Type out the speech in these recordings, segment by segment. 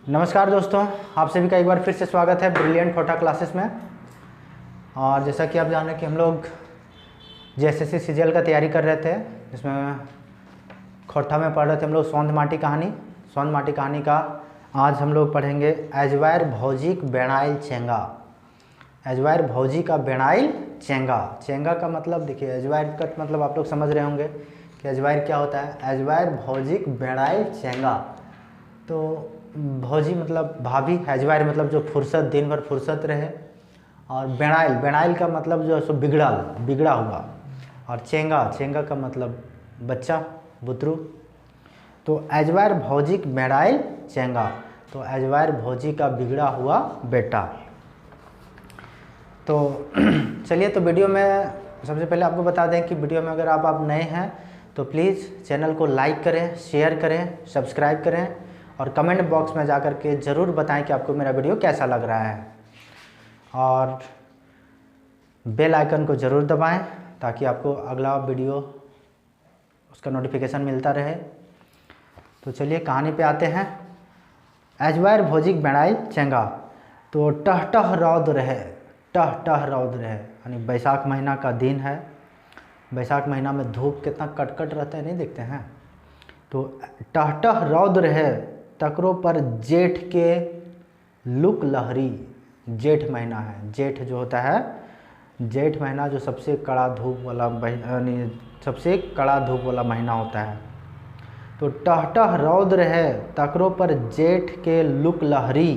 नमस्कार दोस्तों, आप सभी का एक बार फिर से स्वागत है ब्रिलियंट खोटा क्लासेस में। और जैसा कि आप जान रहे हैं कि हम लोग जेएसएससी सीजीएल का तैयारी कर रहे थे, जिसमें खोटा में पढ़ रहे थे हम लोग सौंध माटी कहानी का आज हम लोग पढ़ेंगे एजवायर भौजिक बेणाइल चेंगा। एजवायर भौजी का बेणाइल चेंगा। चेंगा का मतलब देखिए, एजवायर का मतलब आप लोग समझ रहे होंगे कि एजवायर क्या होता है। एजवायर भौजिक बेणाइल चेंगा, तो भौजी मतलब भाभी, एजवायर मतलब जो फुर्सत, दिन भर फुर्सत रहे, और बेणाइल का मतलब जो है सो बिगड़ा हुआ, और चेंगा का मतलब बच्चा, बुतरू। तो एजवायर भौजिक बेणाइल चेंगा, तो एजवायर भौजी का बिगड़ा हुआ बेटा। तो चलिए, तो वीडियो में सबसे पहले आपको बता दें कि वीडियो में अगर आप नए हैं तो प्लीज़ चैनल को लाइक करें, शेयर करें, सब्सक्राइब करें, और कमेंट बॉक्स में जाकर के ज़रूर बताएं कि आपको मेरा वीडियो कैसा लग रहा है, और बेल आइकन को ज़रूर दबाएं ताकि आपको अगला वीडियो उसका नोटिफिकेशन मिलता रहे। तो चलिए कहानी पे आते हैं। एजवायर भौजिक बेणाइल चेंगा। तो टह रौद रहे यानी बैसाख महीना का दिन है। बैसाख महीना में धूप कितना कटकट रहता है, नहीं देखते हैं। तो टह रौद रहे तकरो पर जेठ के लुक लहरी। जेठ महीना है, जेठ जो होता है, जेठ महीना जो सबसे कड़ा धूप वाला यानी सबसे कड़ा धूप वाला महीना होता है। तो टह रौद रहे तकरो पर जेठ के लुक लहरी।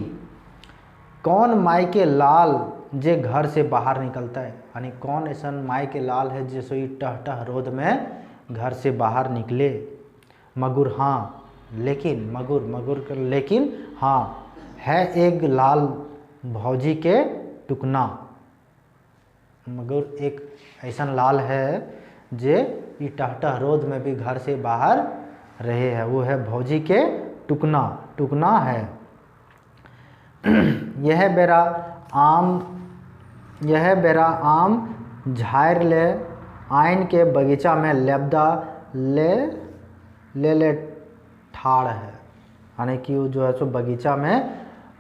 कौन माई के लाल जे घर से बाहर निकलता है, यानी कौन ऐसा माई के लाल है जो सोई टह रौद में घर से बाहर निकले। मगुर हाँ लेकिन, लेकिन हाँ है एक लाल भौजी के टुकना। मगर एक ऐसा लाल है जे ये टह रोद में भी घर से बाहर रहे है, वो है भौजी के टुकना है। यह बेरा आम झायर ले आइन के बगीचा में लेबदा ले ठाड़ है, यानी कि वो जो है सो बगीचा में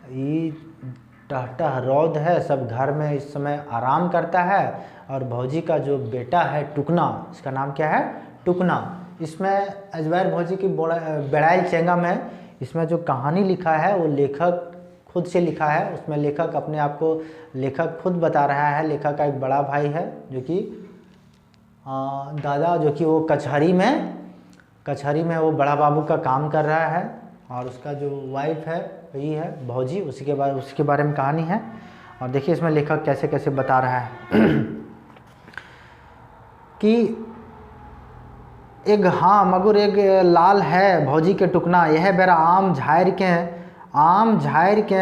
ये टह रौद है, सब घर में इस समय आराम करता है। और भौजी का जो बेटा है टुकना, इसका नाम क्या है, टुकना। इसमें एजवायर भौजी की बेणाइल चेंगा में इसमें जो कहानी लिखा है वो लेखक खुद से लिखा है। उसमें लेखक अपने आप को लेखक खुद बता रहा है। लेखक का एक बड़ा भाई है जो कि दादा, जो कि वो कचहरी में वो बड़ा बाबू का काम कर रहा है, और उसका जो वाइफ है वही है भौजी। उसके बारे में कहानी है। और देखिए इसमें लेखक कैसे कैसे बता रहा है कि मगर एक लाल है भौजी के टुकना। यह बेरा आम झायर के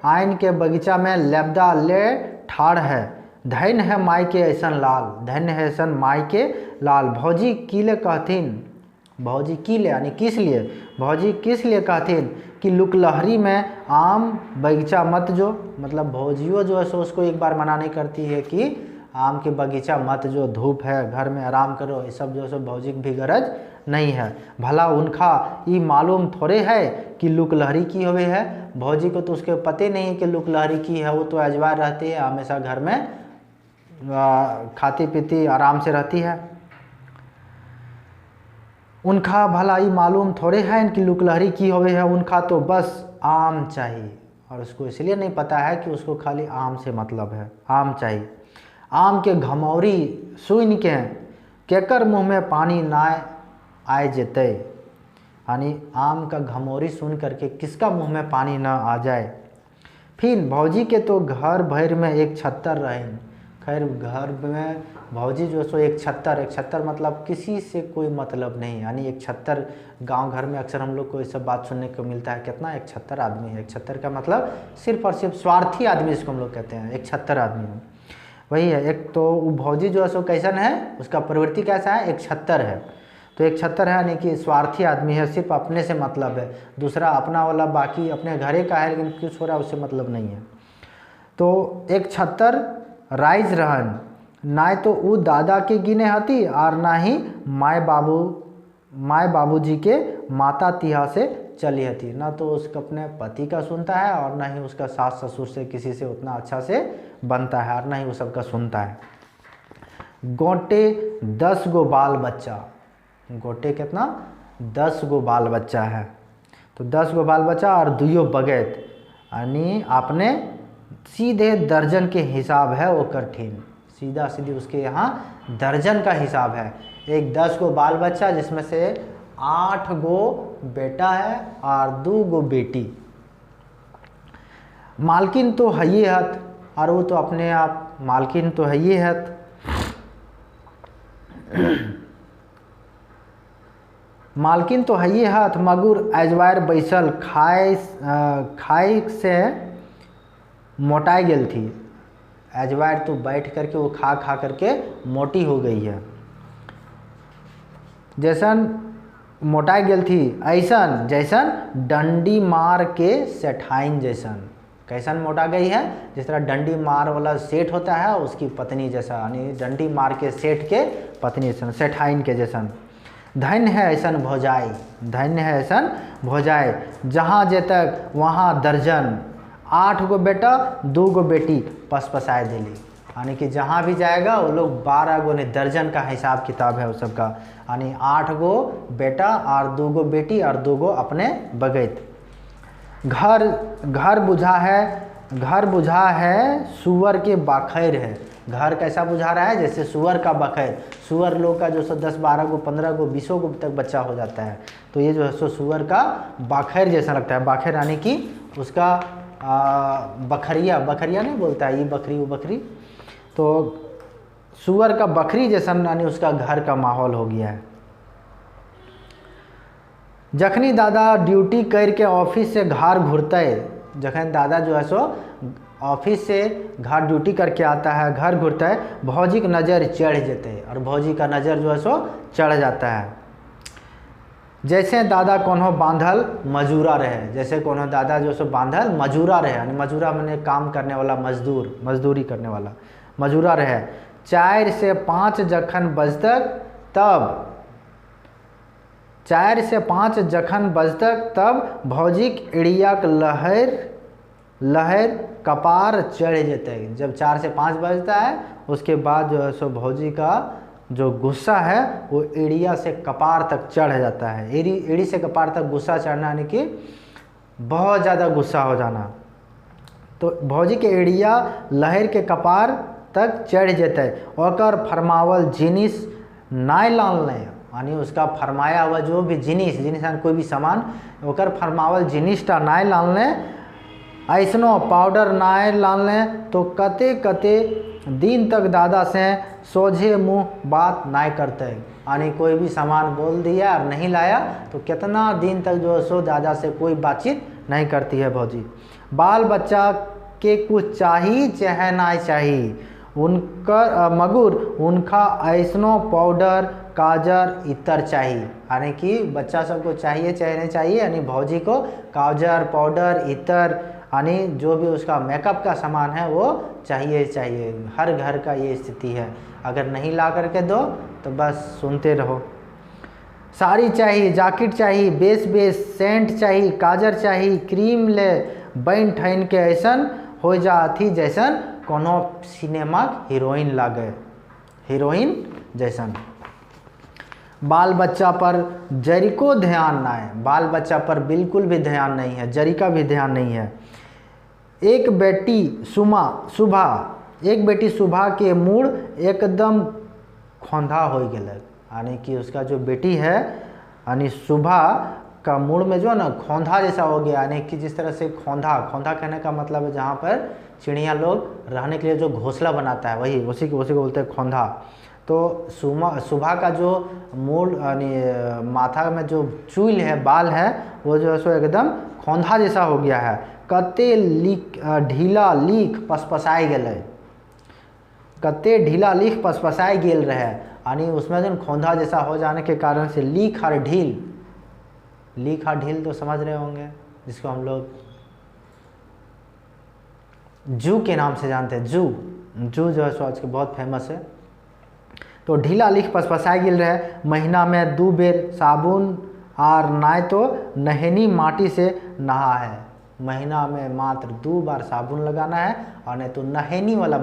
आइन के बगीचा में लेबदा ले ठाड़ है। धन्य है माई के ऐसन लाल, धन्य है ऐसन माई के लाल। भौजी कीले कहथिन, भौजी कीले यानी किस लिए, भौजी किस लिए कहथिन कि लुकलहरी में आम बगीचा मत जो, मतलब भौजियो जो है सो उसको एक बार मना नहीं करती है कि आम के बगीचा मत जो, धूप है, घर में आराम करो, ये सब जो है सो भौजी की भी गरज नहीं है। भला उनका ये मालूम थोड़े है कि लुकलहरी की हुई है। भौजी को तो उसके पते नहीं है कि लुकलहरी की है। वो तो एजवार रहती है, हमेशा घर में खाती पीती आराम से रहती है। उनका भला ही मालूम थोड़े है कि लुकलहरी की हुई है। उनका तो बस आम चाहिए, और उसको इसलिए नहीं पता है कि उसको खाली आम से मतलब है, आम चाहिए। आम के घमौरी सुन के केकर मुँह में पानी ना आए जेते, यानी आम का घमौरी सुन करके किसका मुँह में पानी ना आ जाए। फिर भौजी के तो घर भर में एक छत्तर रहे। खैर घर में भौजी जो सो एक छत्तर मतलब किसी से कोई मतलब नहीं, यानी एक छत्तर। गांव घर में अक्सर हम लोग को ये सब बात सुनने को मिलता है, कितना एक छत्तर आदमी है। एक छत्तर का मतलब सिर्फ और सिर्फ स्वार्थी आदमी, इसको हम लोग कहते हैं, एक छत्तर आदमी है, वही है। एक तो वो भौजी जो है सो कैसन है, उसका प्रवृत्ति कैसा है, एक छत्तर है। तो एक छत्तर है यानी कि स्वार्थी आदमी है, सिर्फ अपने से मतलब है, दूसरा अपना वाला बाकी अपने घरे का है, लेकिन कुछ हो रहा है उससे मतलब नहीं है। तो एक छत्तर राइज रहन, ना तो वो दादा के गिने हती, और ना ही माय बाबूजी के माता तिहा से चली थी। ना तो उसका अपने पति का सुनता है और ना ही उसका सास ससुर से किसी से उतना अच्छा से बनता है और ना ही वो सबका सुनता है। गोटे 10 गो बाल बच्चा, गोटे कितना 10 गो बाल बच्चा है। तो 10 गो बाल बच्चा और 2 बगैत, यानी आपने सीधे दर्जन के हिसाब है वो कठिन, सीधा सीधी उसके यहाँ दर्जन का हिसाब है। एक 10 गो बाल बच्चा जिसमें से 8 गो बेटा है और 2 गो बेटी। मालकिन तो है ही हत, और वो तो अपने आप मालकिन तो है ही हत। मालकिन तो है ही हत मगर अजवायर बैसल खाए से मोटाई गेल थी। अजवायर तो बैठ करके वो खा खा करके मोटी हो गई है। जैसन मोटाई गेल थी ऐसन जैसन डंडी मार के सेठाइन जैसन। कैसन मोटा गई है? जिस तरह डंडी मार वाला सेठ होता है उसकी पत्नी जैसा, यानी डंडी मार के सेठ के पत्नी जैसन, सेठाइन के जैसन। धन्य है ऐसन भौजाई, धन्य है ऐसन भौजाई जहाँ जे तक वहाँ दर्जन, 8 गो बेटा 2 गो बेटी पसपसाए दिली। यानी कि जहाँ भी जाएगा वो लोग 12 गो ने दर्जन का हिसाब किताब है वो सबका, यानी 8 गो बेटा और 2 गो बेटी और 2 गो अपने बगैत। घर बुझा है सुअर के बाखैर है। घर कैसा बुझा रहा है? जैसे सुअर का बखैर, सुअर लोग का जो सो 10 12 गो 15 गो 20 गो तक बच्चा हो जाता है, तो ये जो है सो सुअर का बाखैर जैसा लगता है। बाखैर यानी कि उसका बखरिया, बखरिया नहीं बोलता है, ये बकरी वो बकरी, तो सुअर का बकरी जैसा यानी उसका घर का माहौल हो गया है। जखनी दादा ड्यूटी करके ऑफिस से घर घुरते, जखन दादा जो है सो ऑफिस से घर ड्यूटी करके आता है, घर घुरता है, भौजी की नज़र चढ़ जाते हैं, और भौजी का नज़र जो है सो चढ़ जाता है। जैसे दादा कोनो बांधल मजूरा रहे, जैसे कोनो दादा जो सो बांधल मजूरा रहे, यानी मजूरा मैंने काम करने वाला, मजदूर, मजदूरी करने वाला मजूरा रहे। 4 से 5 जखन बजतक तब, 4 से 5 जखन बजतक तब भौजीक इड़ियाक लहर कपार चढ़ जाते हैं। जब 4 से 5 बजता है उसके बाद जो है सो भौजी का जो गुस्सा है वो एड़िया से कपार तक चढ़ जाता है। एड़ी से कपार तक गुस्सा चढ़ना यानी कि बहुत ज़्यादा गुस्सा हो जाना। तो भौजी के एड़िया लहर के कपार तक चढ़ जाता है। ओकर फरमावल जिनिस नाय लानले, यानी उसका फरमाया हुआ जो भी जिनिस यानी कोई भी सामान, ओकर फरमावल जिनिसटा नाय लानले, ऐसनो पाउडर नाय लानले तो कते कते दिन तक दादा से सोझे मुँह बात नाय करते। यानी कोई भी सामान बोल दिया और नहीं लाया तो कितना दिन तक जो सो दादा से कोई बातचीत नहीं करती है भौजी। बाल बच्चा के कुछ चाहिए चाहे ना चाहिए, उनका मगर उनका ऐसनो पाउडर काजर इतर चाहिए। यानी कि बच्चा सबको चाहिए चाहे नहीं चाहिए, यानी भौजी को काजर पाउडर इतर यानी जो भी उसका मेकअप का सामान है वो चाहिए चाहिए। हर घर का ये स्थिति है, अगर नहीं ला करके दो तो बस सुनते रहो। साड़ी चाहिए, जैकेट चाहिए, बेस सेंट चाहिए, काजर चाहिए, क्रीम ले बन ठन के ऐसन हो जाती जैसन कोनो सिनेमा हीरोइन लागे, हीरोइन जैसन। बाल बच्चा पर जरी को ध्यान ना है, बाल बच्चा पर बिल्कुल भी ध्यान नहीं है, जरी का भी ध्यान नहीं है। एक बेटी सुबह के मूड एकदम खोंधा हो गया, यानी कि उसका जो बेटी है यानी सुबह का मूड में जो ना खोंधा जैसा हो गया। यानी कि जिस तरह से खोंधा कहने का मतलब है जहाँ पर चिड़िया लोग रहने के लिए जो घोंसला बनाता है वही उसी को बोलते हैं खोंधा। तो सुबह का जो मूड यानी माथा में जो चूल है, बाल है, वो जो है सो एकदम खोंधा जैसा हो गया है। कते ढीला लीख पसपसाई गेल, कते ढीला लीख पसपसाई गेल रहे, यानी उसमें जो खोंधा जैसा हो जाने के कारण से लीख और ढील तो समझ रहे होंगे, जिसको हम लोग जू के नाम से जानते हैं। जू जो है सो आज के बहुत फेमस है। तो ढीला लीख पसपसाई गेल रहे, महीना में 2 बेर साबुन और नाय तो नहेनी माटी से नहा है। महीना में मात्र 2 बार साबुन लगाना है और नहीं तो नहेनी वाला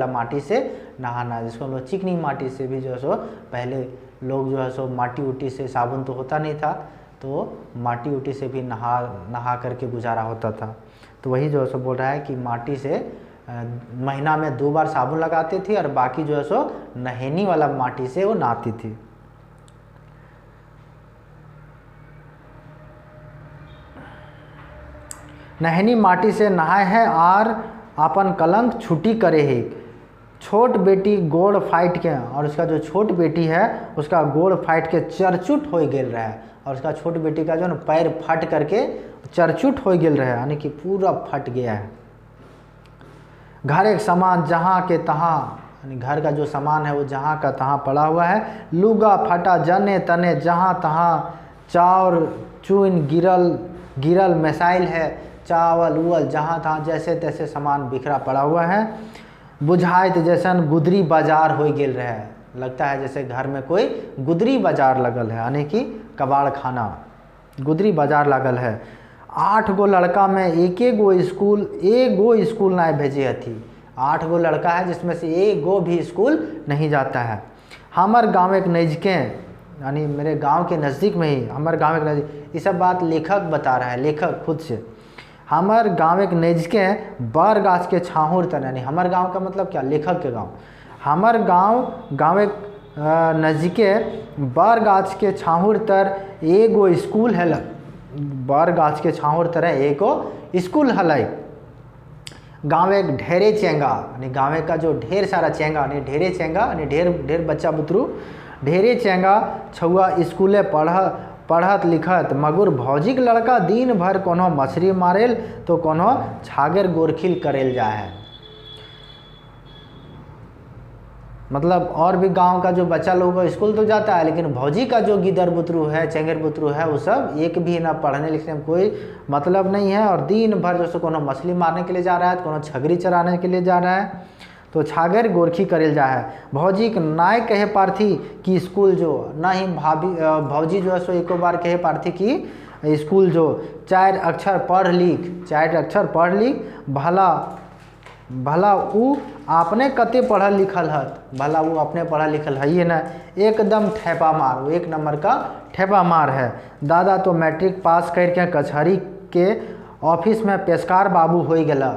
माटी से नहाना है, जिसको हम लोग चिकनी माटी से भी जो है सो पहले लोग जो है सो माटी उटी से, साबुन तो होता नहीं था तो माटी उटी से भी नहा करके गुजारा होता था। तो वही जो है सो बोल रहा है कि माटी से महीना में 2 बार साबुन लगाती थी और बाकी जो है सो नहेनी वाला माटी से वो नहाती थी। नहेनी माटी से नहाए है और अपन कलंक छुट्टी करे है। छोट बेटी गोड़ फाइट के, और उसका जो छोट बेटी है उसका गोड़ फाइट के चरचुट हो गेल रहा है, और उसका छोट बेटी का जो ना पैर फट करके चरचुट हो गेल रहा है, यानी कि पूरा फट गया है। घर एक सामान जहाँ के तहाँ, यानी घर का जो सामान है वो जहाँ का तहाँ पड़ा हुआ है। लुगा फटा जने तने जहाँ तहाँ, चाउर चून गिरल मिसाइल है, चावल उवल जहाँ तहाँ जैसे तैसे सामान बिखरा पड़ा हुआ है। बुझाइत जैसन गुदरी बाजार हो गेल रहे, लगता है जैसे घर में कोई गुदरी बाजार लगल है, यानी कि कबाड़ खाना, गुदरी बाजार लगल है। 8 गो लड़का में एक गो स्कूल ना भेजे हथी। 8 गो लड़का है जिसमें से 1 गो भी स्कूल नहीं जाता है। हमार गाँव एक नज़दीके, यानी मेरे गांव के नज़दीक में ही, हमारे गांव के नज़दीक, ये सब बात लेखक बता रहा है, लेखक खुद से। हमार गांव एक नज़दीके बर गाछ के छाहुर तर, यानी हमार गांव का मतलब क्या, लेखक के गांव। हमार गांव एक नज़दीके बर गाछ के छाहुर तर एगो स्कूल है, बर गाछ के छाहुर तर एगो स्कूल हलै। गाँव एक ढेरे चेंगा, यानी गाँव का जो ढेर सारा चेंगा, यानी ढेरे चेंगा, यानी ढेर बच्चा बुतरू, ढेरे चेंगा छुआ स्कूले पढ़त लिखत, मगर भौजीक लड़का दिन भर कोनो मछली मारेल तो कोनो छागर गोरखिल करेल जाए है। मतलब और भी गांव का जो बच्चा लोग स्कूल तो जाता है, लेकिन भौजी का जो गिदर बुतरू है, चेंगर बुतरू है, वो सब एक भी ना पढ़ने लिखने में कोई मतलब नहीं है, और दिन भर जो सो कोनो मछली मारने के लिए जा रहा है, कोनो छगरी चराने के लिए जा रहा है, तो छागर गोरखी करेल जा है। भौजी के नाय कहे पार्थी कि स्कूल जो, ना ही भौजी जो है सो एको बार कहे पार्थी कि स्कूल जो 4 अक्षर पढ़ लिख, भला ऊ आपने कते पढ़ल लिखल हत, भला वो अपने पढ़ा लिखल है ये ना, एकदम ठेपा मार, वो 1 नंबर का ठेपा मार है। दादा तो मैट्रिक पास करके कचहरी के ऑफिस में पेशकार बाबू हो गया।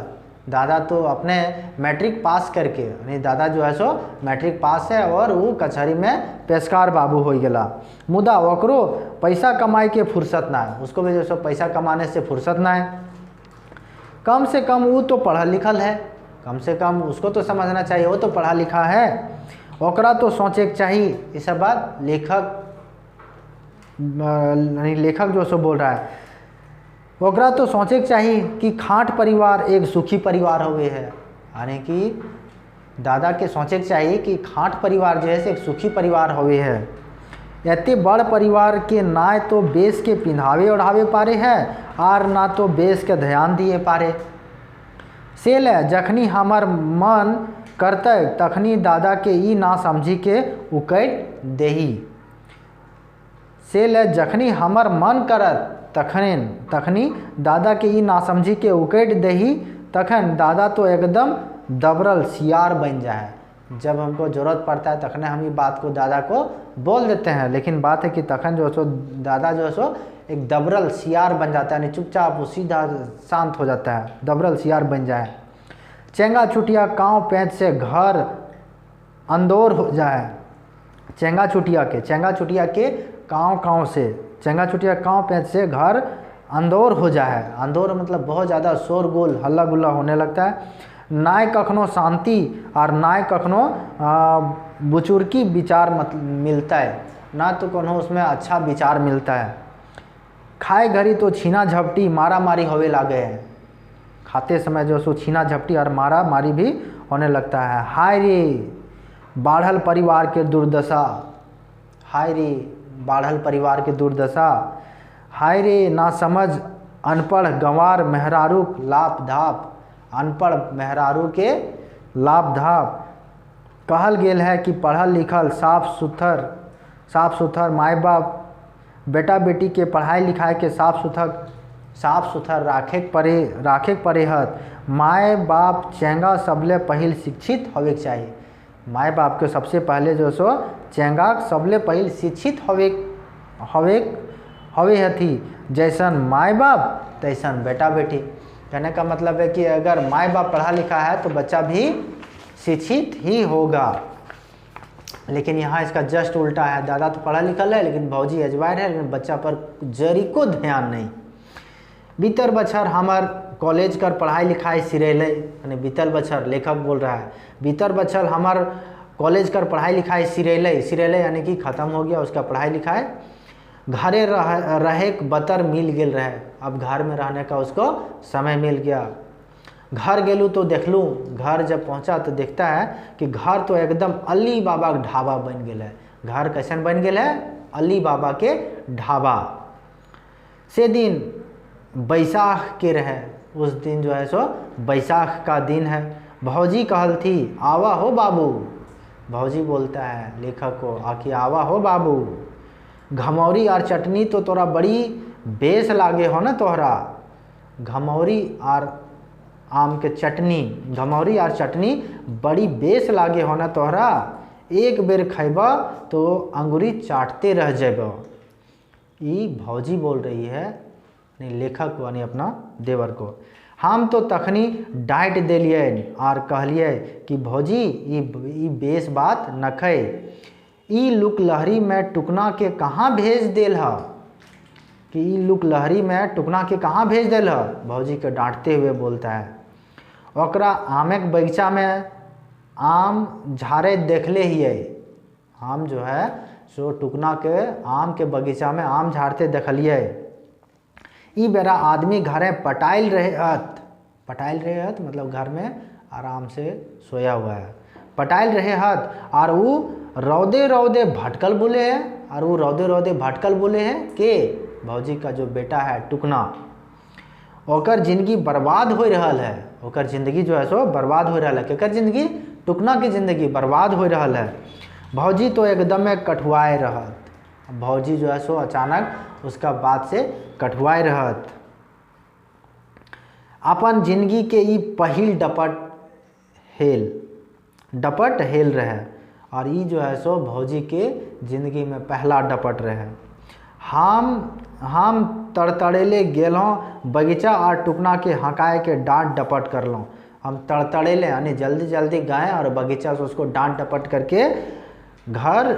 दादा तो अपने मैट्रिक पास करके, यानी दादा जो है सो मैट्रिक पास है और वो कचहरी में पेशकार बाबू हो गया। मुदा ओकरो पैसा कमाई के फुर्सत ना है, उसको भी जो सो पैसा कमाने से फुर्सत ना है। कम से कम वो तो पढ़ा लिखल है, कम से कम उसको तो समझना चाहिए, वो तो पढ़ा लिखा है, ओकरा तो सोचे के चाहिए। ये सब बात लेखक जो सो बोल रहा है, ओकरा तो सोचे के चाहिए कि खाट परिवार एक सुखी परिवार हुए है, यानी कि दादा के सोचे के चाहिए कि खाट परिवार जो है से एक सुखी परिवार हुए है। इतने बड़ परिवार के ना तो बेस के पिंधावे ओढ़ावे पारे है, और ना तो बेस के ध्यान दिए पारे। से ले जखनी हमार मन करते तखनी दादा के ई ना समझी के उकट देही। से ले जखनी हमार मन करत तखनी दादा के ई ना समझी के उकट देही, तखन दादा तो एकदम दबरल सियार बन जाए। जब हमको ज़रूरत पड़ता है तखने हम ये बात को दादा को बोल देते हैं, लेकिन बात है कि तखन जो सो दादा जो सो एक दबरल सियार बन जाता है, यानी चुपचाप वो सीधा शांत हो जाता है, दबरल सियार बन जाए। चेंगा चुटिया काँव पैंच से घर अंदोर हो जाए। चेंगा चुटिया के काँव से, चेंगा चुटिया काँव पैंच से घर अंदोर हो जाए। अंदोर मतलब बहुत ज़्यादा शोरगुल हल्ला गुल्ला होने लगता है। नाय कखनो शांति और नाय कखनो बुचुर्की विचार मिलता है, ना तो कोनो उसमें अच्छा विचार मिलता है। खाए घड़ी तो छीना झपटी मारा मारी होवे लागे है, खाते समय जो सो छीना झपटी और मारा मारी भी होने लगता है। हाय रे बाढ़ल परिवार के दुर्दशा, हाय रे बाढ़ल परिवार के दुर्दशा, हाय रे ना समझ अनपढ़ गंवार मेहरारू लाप धाप, अनपढ़ मेहरारू के लाभ धाप। कहल गेल है कि पढ़ल लिखल साफ सुथर बेटा बेटी के पढ़ाई लिखाई के साफ सुथर राखे परे हत। माए बाप चेंगा सबले पहिल शिक्षित होवे के चाहिए। माए बाप के सबसे पहले जो सो चेंगा सबले पहिल शिक्षित हवे हथी। जैसन माए बाप तैसन बेटा बेटी। कहने का मतलब है कि अगर माए बाप पढ़ा लिखा है तो बच्चा भी शिक्षित ही होगा। लेकिन यहाँ इसका जस्ट उल्टा है। दादा तो पढ़ा लिखा है लेकिन भौजी अजवायर है, लेकिन बच्चा पर जरी को ध्यान नहीं। बीतर बछर हमार कॉलेज कर पढ़ाई लिखाई सिरेले, यानी बीतल बछर लेखक बोल रहा है, बीतर बछर हमार कॉलेज कर पढ़ाई लिखाई सिरेले यानी कि ख़त्म हो गया उसका पढ़ाई लिखाई। घरे रहे बतर मिल गेल रहे, अब घर में रहने का उसको समय मिल गया। घर गेलूँ तो देखलूँ, घर जब पहुँचा तो देखता है कि घर तो एकदम अली बाबा के ढाबा बन गया है। घर कैसन बन गया है? अली बाबा के ढाबा। से दिन बैसाख के रहे, उस दिन जो है सो बैसाख का दिन है। भौजी कहल थी आवा हो बाबू। भौजी बोलता है लेखक को आखिर आवा हो बाबू। घमौरी और चटनी तो तोरा बड़ी बेस लागे हो ना तोहरा। घमौरी और आम के चटनी, घमौरी और चटनी बड़ी बेस लागे हो ना तोहरा। एक बेर खैबा तो अंगुरी चाटते रह जेबो। ये भौजी बोल रही है नहीं लेखक यानी अपना देवर को। हम तो तखनी डांट दिलिए और कहलिए कि भौजी ई बेस बात न खे। ई लुक लहरी में टुकना के कहाँ भेज देल है कि ई लुक लहरी में टुकना के कहाँ भेज देल है। भौजी के डांटते हुए बोलता है ओकरा आमे के बगीचा में आम झारे देखले हिए। हम जो है सो टुकना के आम के बगीचा में आम झाड़ते देखलिए। ई बेरा आदमी घरे पटाइल रहे हत मतलब घर में आराम से सोया हुआ है। पटाइल रहे हत और वो रौदे भटकल बोले हैं। और वो रौदे भटकल बोले हैं के भौजी का जो बेटा है टुकना, ओकर जिंदगी बर्बाद हो रहा है। ओकर जिंदगी जो है सो बर्बाद हो रहा है। केकर जिंदगी? टुकना की जिंदगी बर्बाद हो रहा है। भौजी तो एकदम कठुआए रहत। भौजी जो है सो अचानक उसका बात से कठुआए रहत। अपन जिंदगी के ई पहिल डपट हेल रहे और ई जो है सो भौजी के जिंदगी में पहला डपट रहे। हम तड़तड़ेले गेलों बगीचा और टुकना के हकाए के डांट डपट करलों। हम तड़तड़ेले यानी जल्दी गए और बगीचा से उसको डांट डपट करके घर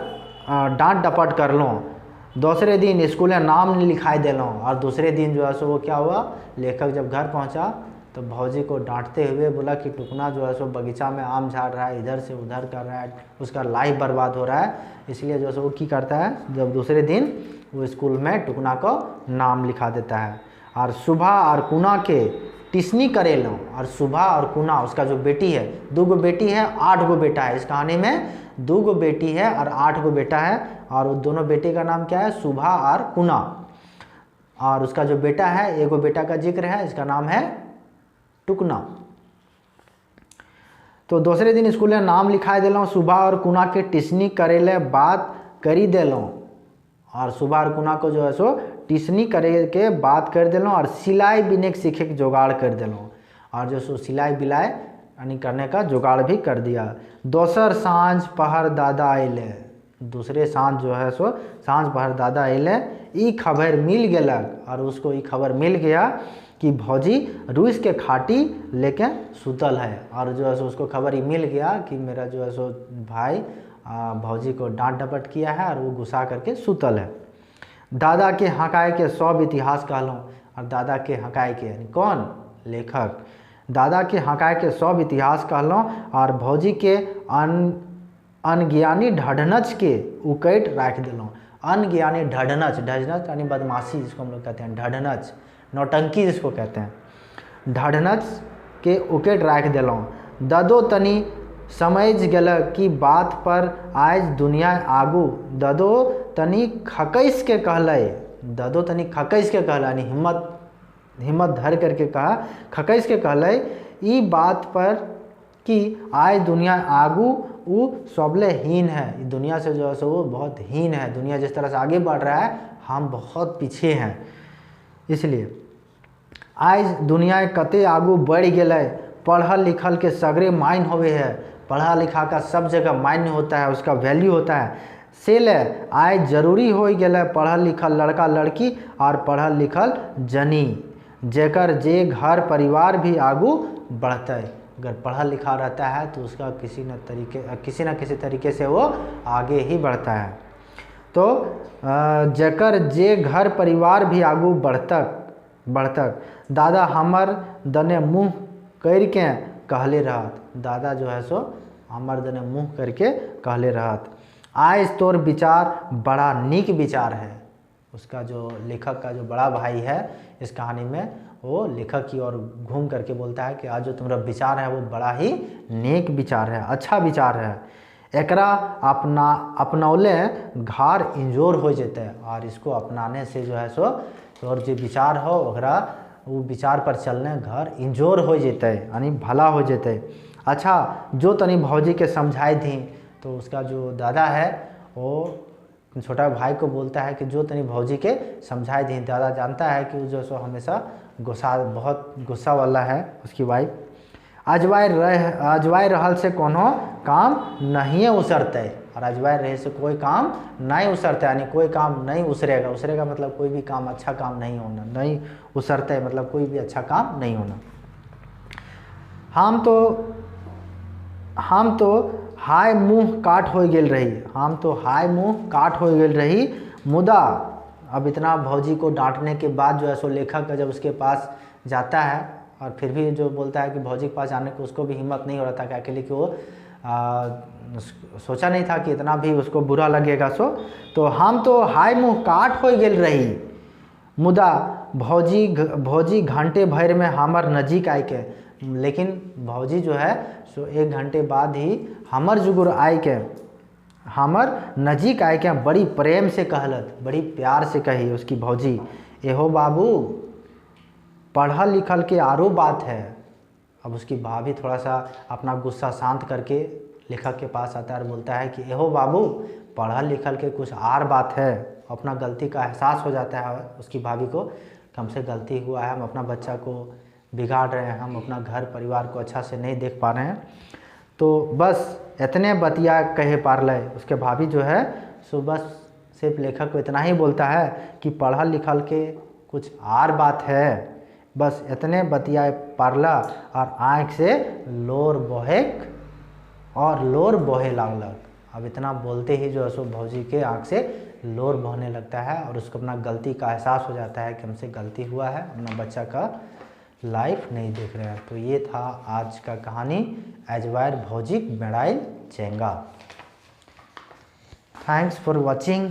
डांट डपट कर लो। दूसरे दिन स्कूल में नाम लिखाई दिलों और दूसरे दिन जो है सो वो क्या हुआ, लेखक जब घर पहुंचा तो भौजी को डांटते हुए बोला कि टुकना जो है सो बगीचा में आम झाड़ रहा है, इधर से उधर कर रहा है, उसका लाइफ बर्बाद हो रहा है। इसलिए जो है सो वो क्या करता है, जब दूसरे दिन वो स्कूल में टुकना को नाम लिखा देता है। और सुबह और कुना के टिस्नी करे लो। और सुबह और कुना उसका जो बेटी है, 2 गो बेटी है 8 गो बेटा है। इस कहानी में 2 गो बेटी है और 8 गो बेटा है। और वो दोनों बेटे का नाम क्या है, सुबह और कुना। और उसका जो बेटा है, एगो बेटा का जिक्र है, इसका नाम है टुकना। तो दूसरे दिन स्कूल में नाम लिखाई दिलों। सुबह और कुना के टिस्नी करेले बात करी दिलों। और सुबह और कुना को जो है सो टिस्नी करे के बात कर दिलों और सिलाई बिने के सीखे के जुगाड़ कर दिलों। और जो सो सिलाई बिलाई यानी करने का जुगाड़ भी कर दिया। दोसर सांझ पहर दादा अले। दूसरे सांझ जो है सो सांझ पहर दादा अले। ई खबर मिल गलक और उसको ई खबर मिल गया कि भौजी रूस के खाटी लेके सुतल है। और जो है सो उसको खबर ही मिल गया कि मेरा जो है सो भाई भौजी को डांट डपट किया है और वो गुस्सा करके सुतल है। दादा के हकाए के सब इतिहास कहलों। और दादा के हकाए के यानी कौन, लेखक। दादा के हकाए के सब इतिहास कहलों और भौजी के अनज्ञानी ढढ़नच के उकैट राख दिलों। अनज्ञानी ढढ़नच यानी बदमाशी जिसको हम लोग कहते हैं, ढढ़नच नौटंकी जिसको कहते हैं, ढढ़नच के उकेट राख दिलों। ददो तनी समझ गल की बात पर आज दुनिया आगू। ददो तनी खकैस के कहले। ददो तनी खकैस के कहला यानी हिम्मत धर करके कहा, खकैस के कहले ई बात पर कि आज दुनिया आगू वो सबले हीन है, दुनिया से जो है सो वो बहुत हीन है। दुनिया जिस तरह से आगे बढ़ रहा है हम बहुत पीछे हैं। इसलिए आज दुनिया कते आगू बढ़ गए, पढ़ल लिखल के सगरे मायन होवे है, पढ़ा लिखा का सब जगह मान्य होता है, उसका वैल्यू होता है। सेले आज जरूरी हो गया पढ़ल लिखल लड़का लड़की और पढ़ल लिखल जनी, जेकर जे घर परिवार भी आगू बढ़ता है। अगर पढ़ा लिखा रहता है तो उसका किसी न किसी तरीके से वो आगे ही बढ़ता है। तो जेकर जे घर परिवार भी आगू बढ़तक दादा हमर दने मुँह करके कहले रहत, दादा जो है सो हमर दने मुँह करके कहले रहत। आज तोर विचार बड़ा नीक विचार है। उसका जो लेखक का जो बड़ा भाई है इस कहानी में, वो लेखक की ओर घूम करके बोलता है कि आज जो तुम्हारा विचार है वो बड़ा ही नेक विचार है, अच्छा विचार है। एकरा अपनौले घर इंजोर हो जाते हैं, और इसको अपनाने से जो है सो और जो विचार हो ओकरा वो विचार पर चलने घर इंजोर हो जाते है, यानी भला हो जाते है। अच्छा जो तनी भौजी के समझाई थी, तो उसका जो दादा है वो छोटा भाई को बोलता है कि जो तनी भौजी के समझाई दी। दादा जानता है कि वो जो सो हमेशा बहुत गुस्सा वाला है उसकी वाइफ। अजवाय रहल से कोनो काम नहीं उसरते, और अजवाय रहे से कोई काम नहीं उसरते, यानी कोई काम नहीं उसरेगा मतलब कोई भी काम अच्छा काम नहीं होना, नहीं उसरते मतलब कोई भी अच्छा काम नहीं होना। हम तो हाय मुँह काट हो गेल रही, मुदा अब इतना भौजी को डांटने के बाद जो है सो लेखक जब उसके पास जाता है और फिर भी जो बोलता है कि भौजी के पास जाने को उसको भी हिम्मत नहीं हो रहा था क्या के लिए कि वो सोचा नहीं था कि इतना भी उसको बुरा लगेगा। तो हम तो हाय मुँह काट हो गेल रही, मुदा भौजी घंटे भर में हमर नजीक आए के, लेकिन भौजी जो है सो 1 घंटे बाद ही हमर जुगुर आए के हमर नजीक आए के बड़ी प्रेम से कहलत, बड़ी प्यार से कही उसकी भौजी, एहो बाबू पढ़ल लिखल के आरो बात है। अब उसकी भाभी थोड़ा सा अपना गुस्सा शांत करके लेखक के पास आता है और बोलता है कि एहो बाबू पढ़ल लिखल के कुछ और बात है। अपना गलती का एहसास हो जाता है उसकी भाभी को कि हमसे गलती हुआ है, हम अपना बच्चा को बिगाड़ रहे हैं, हम अपना घर परिवार को अच्छा से नहीं देख पा रहे हैं। तो बस इतने बतिया कहे पारले उसके भाभी जो है सो बस सिर्फ लेखक को इतना ही बोलता है कि पढ़ल लिखल के कुछ और बात है, बस इतने बतिया पारला और आँख से लोर बहे लागलक। अब इतना बोलते ही जो है सो भौजी के आँख से लोर बहने लगता है और उसको अपना गलती का एहसास हो जाता है कि हमसे गलती हुआ है, अपना बच्चा का लाइफ नहीं देख रहे हैं। तो ये था आज का कहानी अजवायर भौजी बेड़ाइल चेंगा। Thanks for watching.